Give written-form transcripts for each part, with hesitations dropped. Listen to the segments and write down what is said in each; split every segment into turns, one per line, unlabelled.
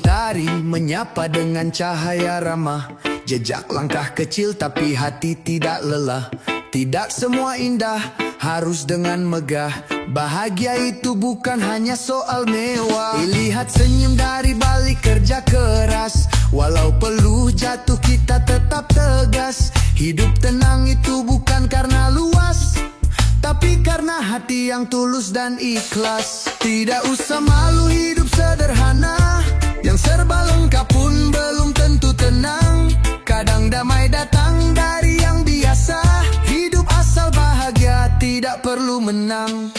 matahari menyapa dengan cahaya ramah. Jejak langkah kecil tapi hati tidak lelah. Tidak semua indah harus dengan megah. Bahagia itu bukan hanya soal mewah. Lihat senyum dari balik kerja keras. Walau peluh jatuh kita tetap tegas. Hidup tenang itu bukan karena luas, tapi karena hati yang tulus dan ikhlas. Tidak usah malu hidup sederhana. Yang serba lengkap pun belum tentu tenang. Kadang damai datang dari yang biasa. Hidup asal bahagia, tidak perlu menang.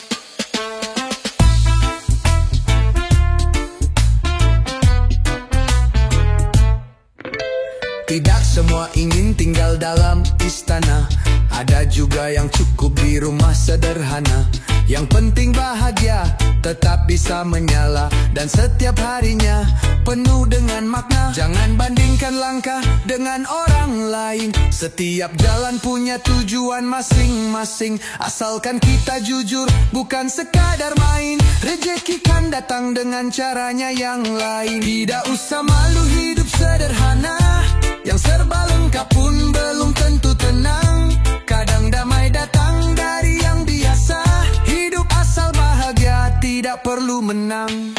Tidak semua ingin tinggal dalam istana. Ada juga yang cukup di rumah sederhana. Yang penting bahagia tetap bisa menyala. Dan setiap harinya penuh dengan makna. Jangan bandingkan langkah dengan orang lain. Setiap jalan punya tujuan masing-masing. Asalkan kita jujur, bukan sekadar main. Rezeki kan datang dengan caranya yang lain. Tidak usah malu hidup sederhana. Yang serba lengkap pun belum tentu tenang. Kadang damai datang dari yang biasa. Hidup asal bahagia, tidak perlu menang.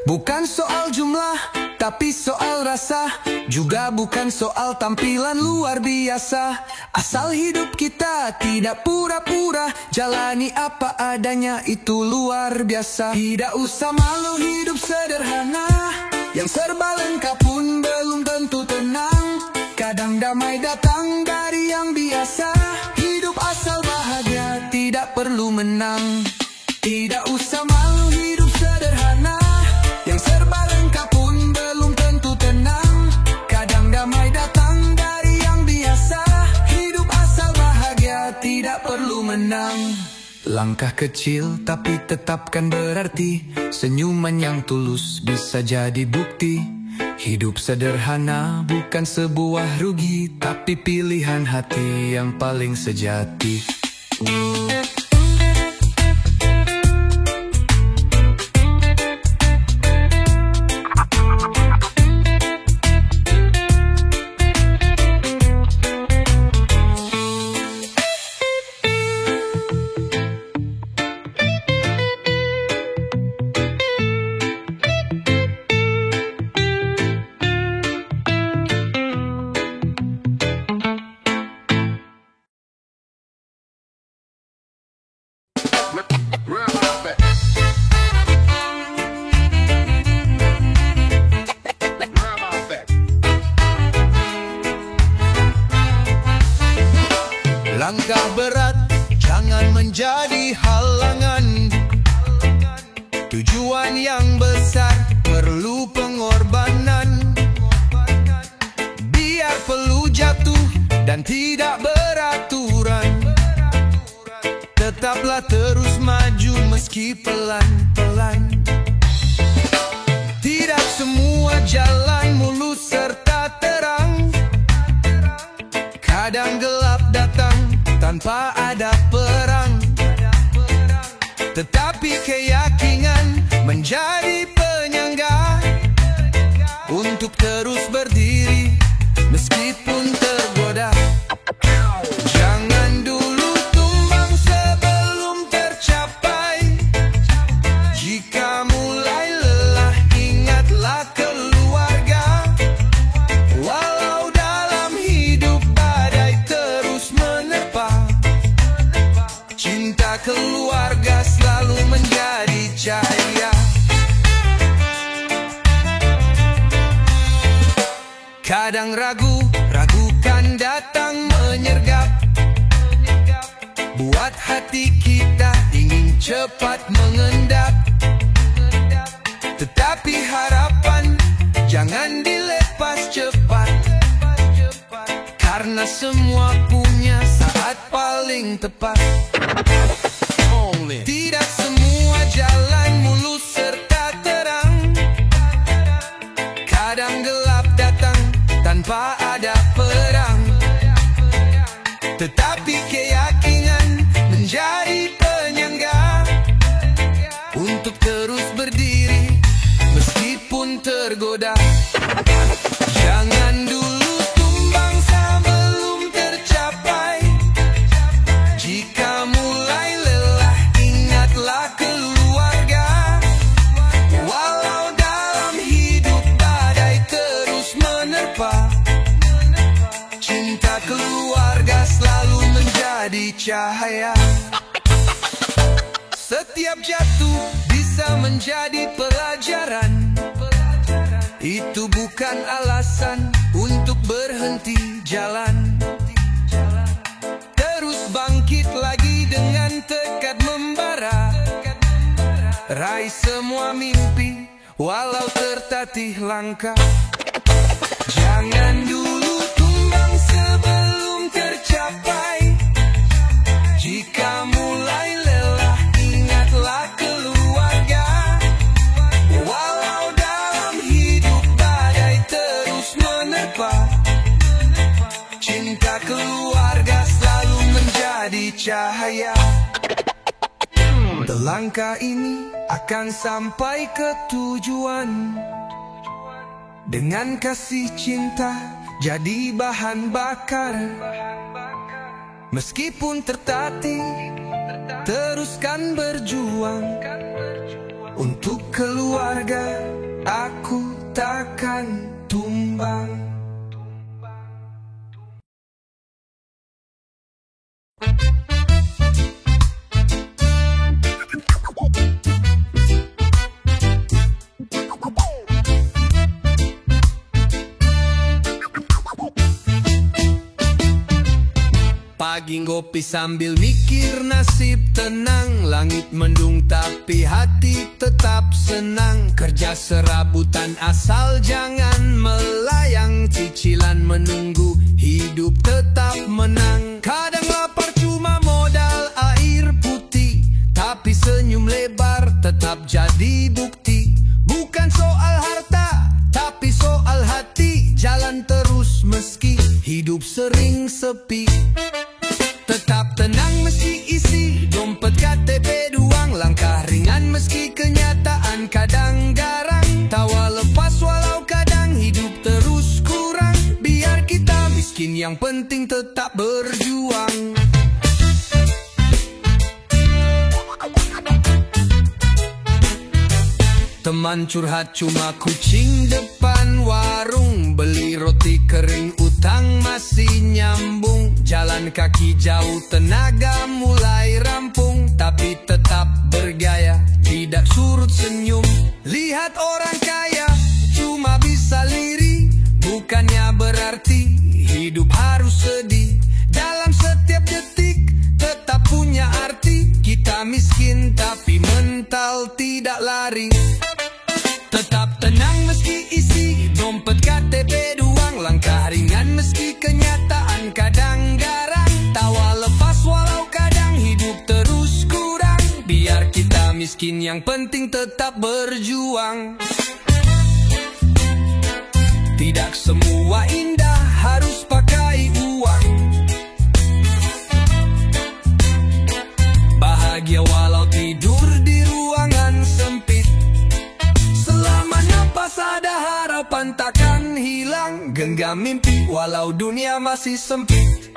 Bukan soal jumlah, tapi soal rasa. Juga bukan soal tampilan luar biasa. Asal hidup kita tidak pura-pura. Jalani apa adanya, itu luar biasa. Tidak usah malu hidup sederhana. Yang serba lengkap pun belum tentu tenang. Kadang damai datang dari yang biasa. Hidup asal bahagia, tidak perlu menang. Tidak usah malu hidup sederhana. Yang serba lengkap pun belum tentu tenang. Kadang damai datang dari yang biasa. Hidup asal bahagia, tidak perlu menang. Langkah kecil tapi tetapkan berarti. Senyuman yang tulus bisa jadi bukti. Hidup sederhana bukan sebuah rugi, tapi pilihan hati yang paling sejati.
Langkah berat jangan menjadi halangan. Tujuan yang besar perlu pengorbanan. Biar perlu jatuh dan tidak beraturan. Tetaplah terus maju meski pelan-pelan. Tidak semua jalan mulus serta terang. Kadang gelap datang tanpa ada perang. Tetapi keyakinan menjadi penyangga untuk terus berdiri meskipun tergoda. Jangan dulu tumbang sebelum tercapai. Jika mulai lelah, ingatlah keluarga. Walau dalam hidup badai terus menerpa, cinta keluarga selalu menjadi cahaya. Kadang ragu kan datang menyergap. Buat hati kita ingin cepat mengendap. Tetapi harapan jangan dilepas cepat. Karena semua punya saat paling tepat. Tidak semua jalan mulus serta terang. Kadang gelap datang tanpa ada perang. Tetapi keyakinan
cahaya. Setiap jatuh bisa menjadi pelajaran. Itu bukan alasan untuk berhenti jalan. Terus bangkit lagi dengan tekad membara. Raih semua mimpi walau tertatih langkah. Jangan dulu tumbang sebelum tercapai. Jika mulai lelah, ingatlah keluarga. Walau dalam hidup badai terus menerpa, cinta keluarga selalu menjadi cahaya. Langkah ini akan sampai ke tujuan. Dengan kasih cinta jadi bahan bakar. Meskipun tertatih, teruskan berjuang. Untuk keluarga, aku takkan tumbang. Pagi ngopi sambil mikir nasib tenang. Langit mendung tapi hati tetap senang. Kerja serabutan asal jangan melayang. Cicilan menunggu hidup tetap menang. Kadang lapar cuma modal air putih, tapi senyum lebar tetap jadi bukti. Bukan soal harta tapi soal hati. Jalan terus meski hidup sering sepi. Tetap tenang meski isi dompet KTP doang. Langkah ringan meski kenyataan kadang garang. Tawa lepas walau kadang hidup terus kurang. Biar kita miskin yang penting tetap berjuang. Teman curhat cuma kucing depan warung. Beli roti kering utang masih nyambung. Jalan kaki jauh tenaga mulai rampung. Tapi tetap bergaya tidak surut senyum. Lihat orang kaya cuma bisa liri. Bukannya berarti hidup harus sedih. Dalam setiap detik tetap punya arti. Kita miskin tapi mental tidak lari. Tetap tenang meski isi dompet KTP doang. Langkah ringan meski kenyataan kadang garang. Tawa lepas walau kadang hidup terus kurang. Biar kita miskin yang penting tetap berjuang. Tidak semua indah harus pakai uang. Bahagia walau tidur di ruangan sempit. Selama napas ada harapan takkan hilang. Genggam mimpi walau dunia masih sempit.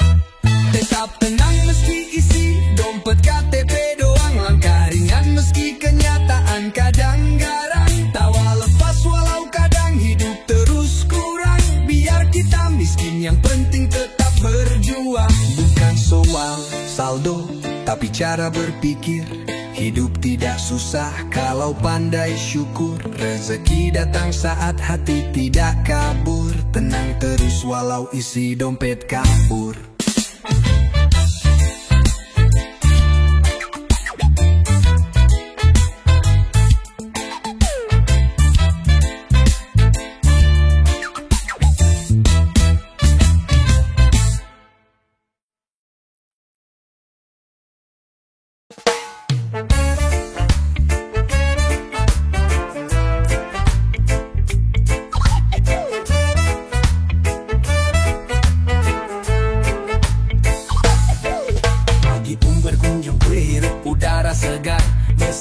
Tetap tenang meski isi dompet KTP doang. Langkah ringan meski kenyataan kadang garang. Tawa lepas walau kadang hidup terus kurang. Biar kita miskin yang penting tetap berjuang. Bukan soal saldo tapi cara berpikir. Hidup tidak susah kalau pandai syukur. Rezeki datang saat hati tidak kabur. Tenang terus walau isi dompet kabur.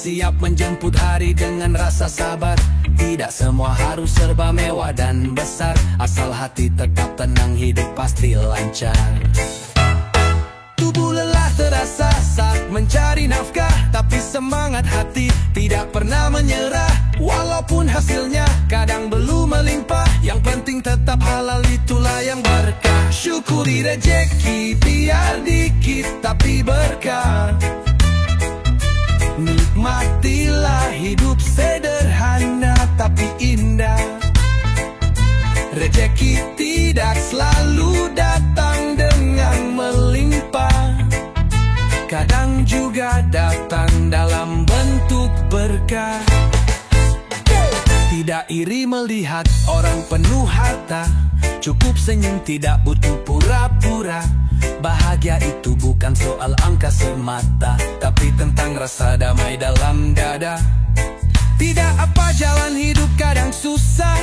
Siap menjemput hari dengan rasa sabar. Tidak semua harus serba mewah dan besar. Asal hati tetap tenang hidup pasti lancar. Tubuh lelah terasa saat mencari nafkah. Tapi semangat hati tidak pernah menyerah. Walaupun hasilnya kadang belum melimpah. Yang penting tetap halal itulah yang berkah. Syukuri rejeki biar dikit tapi berkah. Nikmatilah hidup sederhana tapi indah. Rejeki tidak selalu datang dengan melimpah. Kadang juga datang dalam bentuk berkah. Tidak iri melihat orang penuh harta, cukup senyum tidak butuh pura-pura. Bahagia itu bukan soal angka semata, tapi tentang rasa damai dalam dada. Tidak apa jalan hidup kadang susah,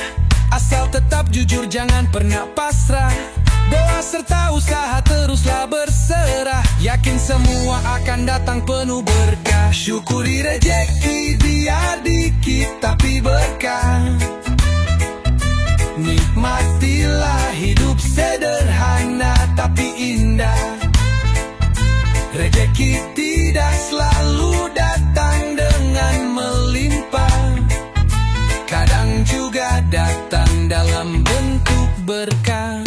asal tetap jujur jangan pernah pasrah. Doa serta usaha teruslah berserah, yakin semua akan datang penuh berkah. Syukuri rejeki biar dikit tapi berkah. Nikmatilah hidup sederhana tapi indah. Rejeki tidak selalu datang dengan melimpah. Kadang juga datang dalam bentuk berkah.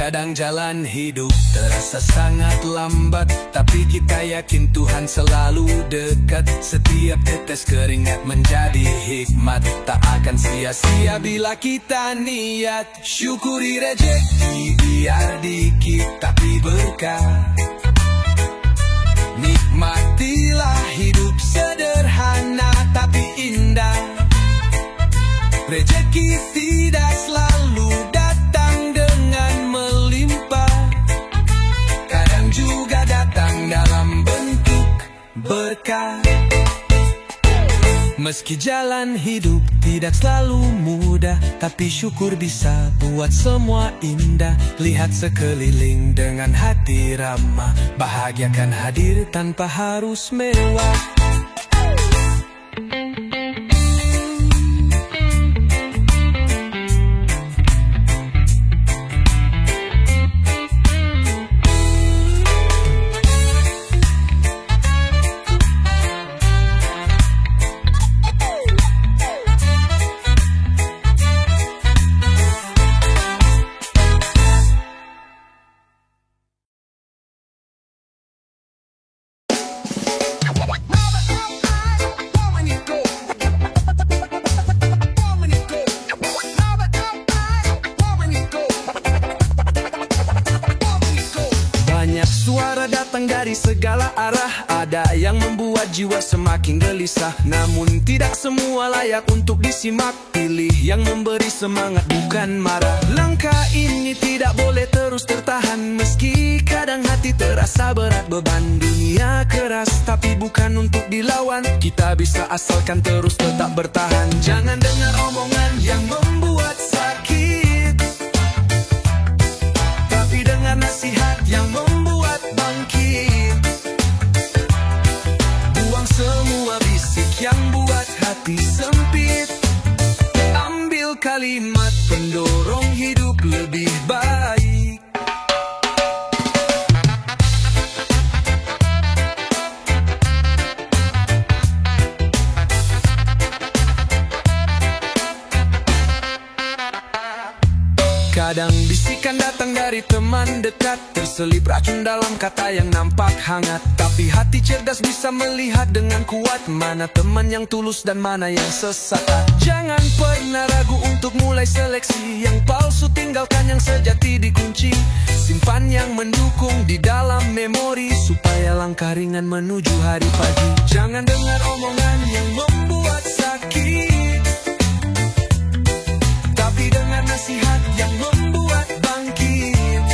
Kadang jalan hidup terasa sangat lambat, tapi kita yakin Tuhan selalu dekat. Setiap tetes keringat menjadi hikmat, tak akan sia-sia bila kita niat. Syukuri rejeki biar dikit tapi berkah. Nikmatilah hidup sederhana tapi indah. Rejeki tidak selalu datang dengan melimpah. Kadang juga datang dalam bentuk berkah. Meski jalan hidup tidak selalu mudah, tapi syukur bisa buat semua indah. Lihat sekeliling dengan hati ramah, bahagia kan hadir tanpa harus mewah. Suara datang dari segala arah, ada yang membuat jiwa semakin gelisah. Namun tidak semua layak untuk disimak. Pilih yang memberi semangat bukan marah. Langkah ini tidak boleh terus tertahan, meski kadang hati terasa berat. Beban dunia keras, tapi bukan untuk dilawan. Kita bisa asalkan terus tetap bertahan. Jangan dengar omongan yang membuat sakit, tapi dengar nasihat yang membuat bangkit. Buang semua bisik yang buat hati sempit. Ambil kalimat pendorong hidup lebih baik. Kadang bisikan datang dari teman dekat, terselip racun dalam kata yang nampak hangat. Tapi hati cerdas bisa melihat dengan kuat, mana teman yang tulus dan mana yang sesat. Jangan pernah ragu untuk mulai seleksi, yang palsu tinggalkan, yang sejati dikunci. Simpan yang mendukung di dalam memori, supaya langkah ringan menuju hari pagi. Jangan dengar omongan yang membuat sakit, tapi dengar nasihat yang membuat bangkit.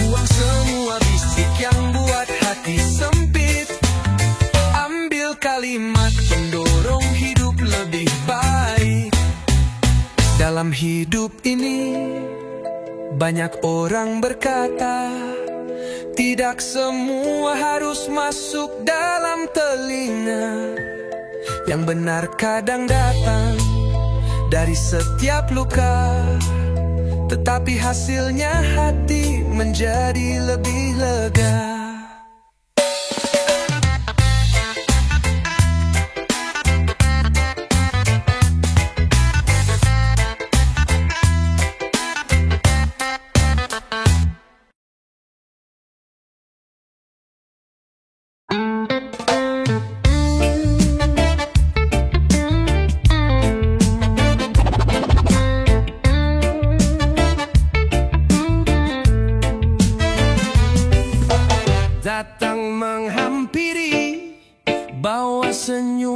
Buang semua bisik yang buat hati sempit. Ambil kalimat pendorong hidup lebih baik. Dalam hidup ini banyak orang berkata, tidak semua harus masuk dalam telinga. Yang benar kadang datang dari setiap luka, tetapi hasilnya hati menjadi lebih lega.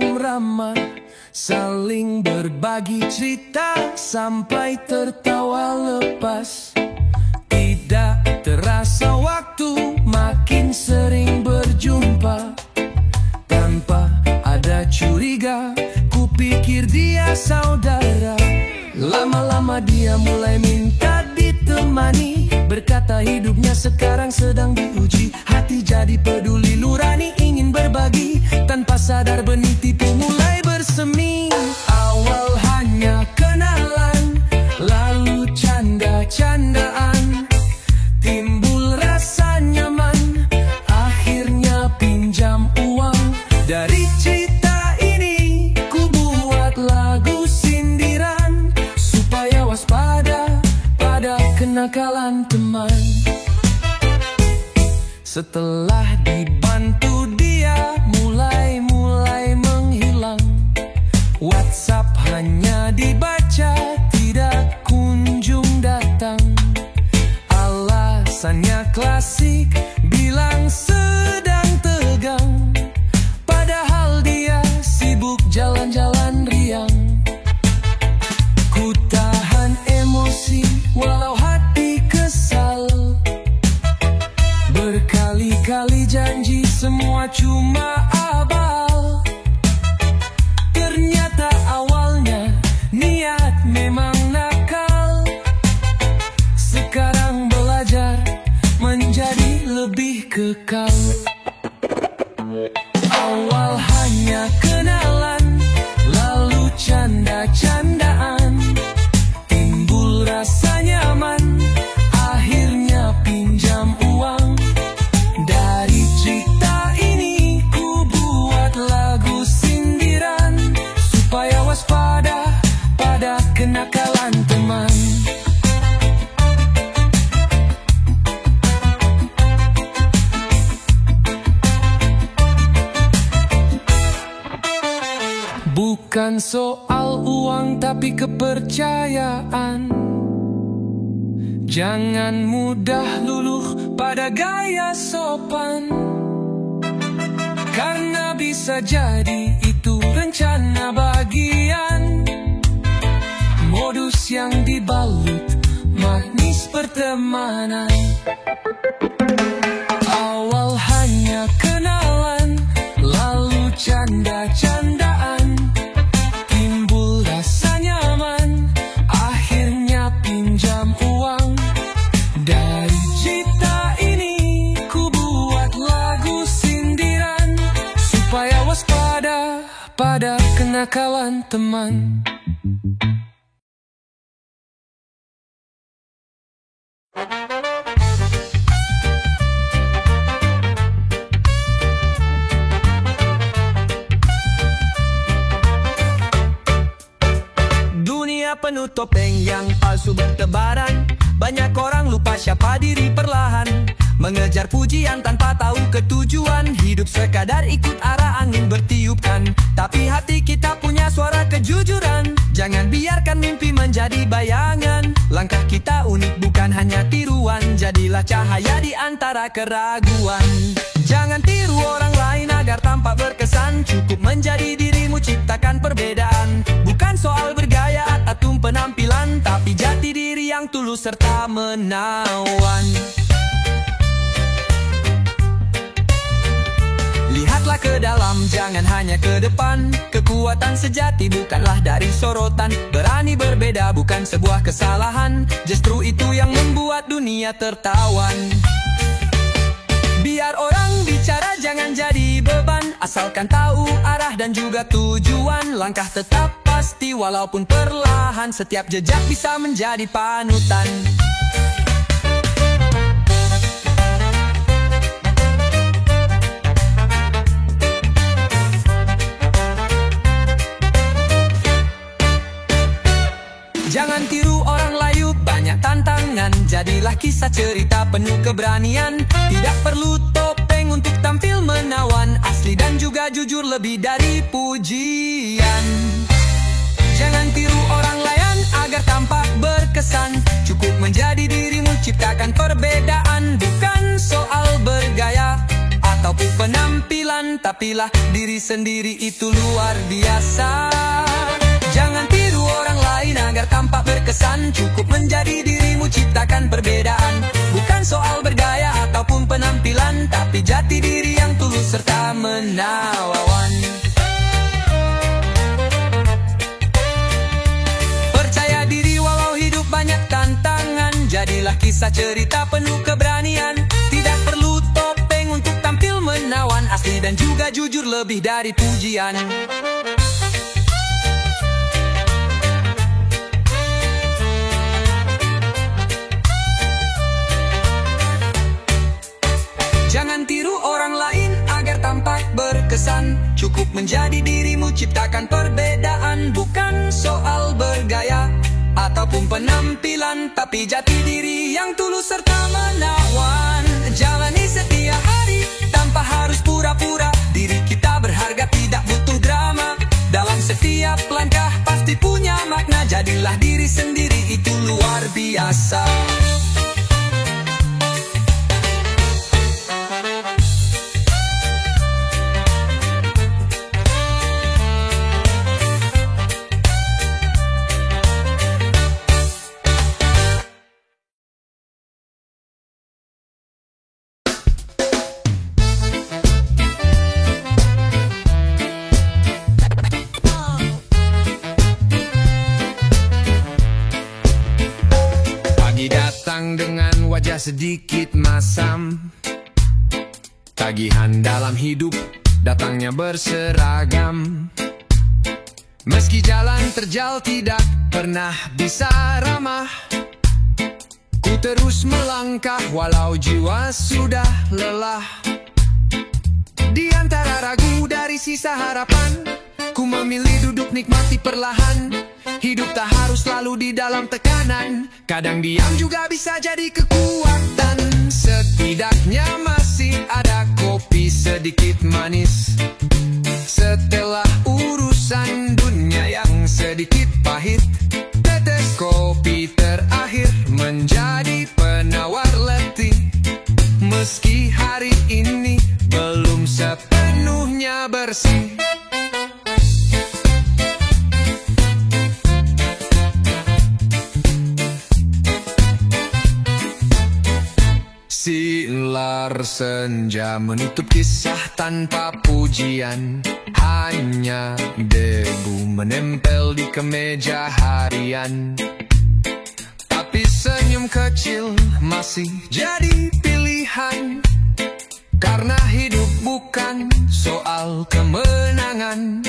salam ramah, saling berbagi cerita sampai tertawa lepas. Tidak terasa waktu makin sering berjumpa. Tanpa ada curiga, kupikir dia saudara. Lama-lama dia mulai minta ditemani, berkata hidupnya sekarang sedang diuji. Hati jadi peduli, nurani ingin berbagi. Tanpa sadar benih tipu mulai bersemi. Awal hanya kenalan, lalu canda-candaan, timbul rasa nyaman, akhirnya pinjam uang. Dari cerita ini ku buat lagu sindiran, supaya waspada pada kenakalan teman. Setelah dibantu dia mulai menghilang. WhatsApp hanya dibaca, tidak kunjung datang. Alasannya klasik, bilang sedang tegang, padahal dia sibuk jalan-jalan riang. Ku tahan emosi walau hati kesal, berkali-kali janji semua cuma abal. Ternyata awalnya niat memang nakal. Sekarang belajar menjadi lebih kekal. Awal hanya kenalan, lalu canda-candaan, timbul rasa nyaman, akhirnya pinjam uang. Dari cerita ini ku buat lagu sindiran, supaya waspada pada kenakalan teman. Bukan soal uang tapi kepercayaan. Jangan mudah luluh pada gaya sopan, karena bisa jadi itu rencana bagian modus yang dibalut manis pertemanan. Awal hanya kenalan, lalu canda-candaan, timbul rasa nyaman, akhirnya pinjam uang. Dari cerita ini ku buat lagu sindiran, supaya waspada pada kenakalan teman. Dunia penuh topeng yang palsu bertebaran. Banyak orang lupa siapa diri perlahan, mengejar pujian tanpa tahu ketujuan. Hidup sekadar ikut arah angin bertiupkan, tapi hati kita punya suara kejujuran. Jangan biarkan mimpi menjadi bayangan. Langkah kita unik bukan hanya tiruan, jadilah cahaya di antara keraguan. Jangan tiru orang lain agar tampak berkesan, cukup menjadi dirimu, ciptakan perbedaan. Bukan soal bergaya atau penampilan, tapi jati diri yang tulus serta menawan. Lihatlah ke dalam, jangan hanya ke depan. Kekuatan sejati bukanlah dari sorotan. Berani berbeda bukan sebuah kesalahan, justru itu yang membuat dunia tertawan. Biar orang bicara jangan jadi beban, asalkan tahu arah dan juga tujuan. Langkah tetap pasti walaupun perlahan, setiap jejak bisa menjadi panutan. Jangan tiru orang layu, banyak tantangan. Jadilah kisah cerita penuh keberanian. Tidak perlu topeng untuk tampil menawan, asli dan juga jujur lebih dari pujian. Jangan tiru orang lain agar tampak berkesan, cukup menjadi dirimu, ciptakan perbedaan. Bukan soal bergaya atau ataupun penampilan, tapilah diri sendiri itu luar biasa. Jangan tiru orang lain agar tampak berkesan. Cukup menjadi dirimu, ciptakan perbedaan. Bukan soal bergaya ataupun penampilan, tapi jati diri yang tulus serta menawan. Percaya diri walau hidup banyak tantangan. Jadilah kisah cerita penuh keberanian. Tidak perlu topeng untuk tampil menawan. Asli dan juga jujur lebih dari pujian. Jangan tiru orang lain agar tampak berkesan. Cukup menjadi dirimu, ciptakan perbedaan. Bukan soal bergaya ataupun penampilan, tapi jati diri yang tulus serta menawan. Jalani setiap hari tanpa harus pura-pura. Diri kita berharga, tidak butuh drama. Dalam setiap langkah pasti punya makna. Jadilah diri sendiri, itu luar biasa.
Dengan wajah sedikit masam, tagihan dalam hidup datangnya berseragam. Meski jalan terjal tidak pernah bisa ramah, ku terus melangkah walau jiwa sudah lelah. Di antara ragu dari sisa harapan, ku memilih duduk nikmati perlahan. Hidup tak harus selalu di dalam tekanan. Kadang diam juga bisa jadi kekuatan. Setidaknya masih ada kopi sedikit manis. Setelah urusan dunia yang sedikit pahit, tetes kopi terakhir menjadi penawar letih. Meski hari ini belum sepenuhnya bersih, silar senja menutup kisah tanpa pujian. Hanya debu menempel di kemeja harian. Tapi senyum kecil masih jadi pilihan. Karena hidup bukan soal kemenangan.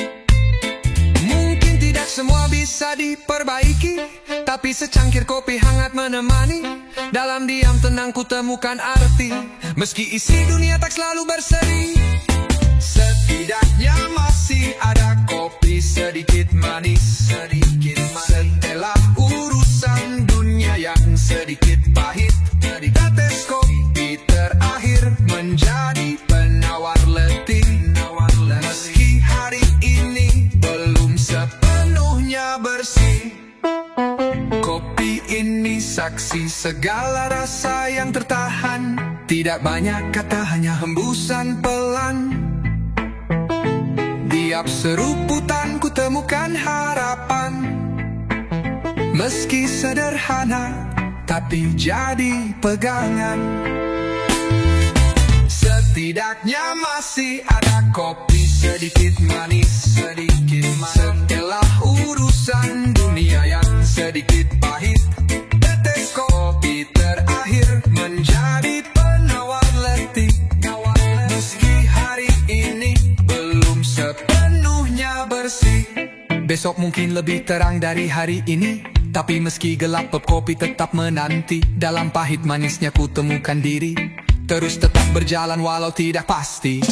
Mungkin tidak semua bisa diperbaiki, tapi secangkir kopi hangat menemani. Dalam diam tenang ku temukan arti. Meski isi dunia tak selalu berseri, setidaknya masih ada kopi sedikit manis. Setelah urusan dunia yang sedikit pahit, tetes kopi terakhir menjadi penawar letih. Meski hari ini belum sepenuhnya bersih, kopi ini saksi segala rasa yang tertahan. Tidak banyak kata, hanya hembusan pelan. Tiap seruputan ku temukan harapan. Meski sederhana, tapi jadi pegangan. Setidaknya masih ada kopi sedikit manis. Setelah urusan dunia yang sedikit pahit, tetes kopi terakhir menjadi penawar letih. Meski hari ini belum sepenuhnya bersih, besok mungkin lebih terang dari hari ini. Tapi meski gelap, pop kopi tetap menanti. Dalam pahit manisnya ku temukan diri. Terus tetap berjalan walau tidak pasti.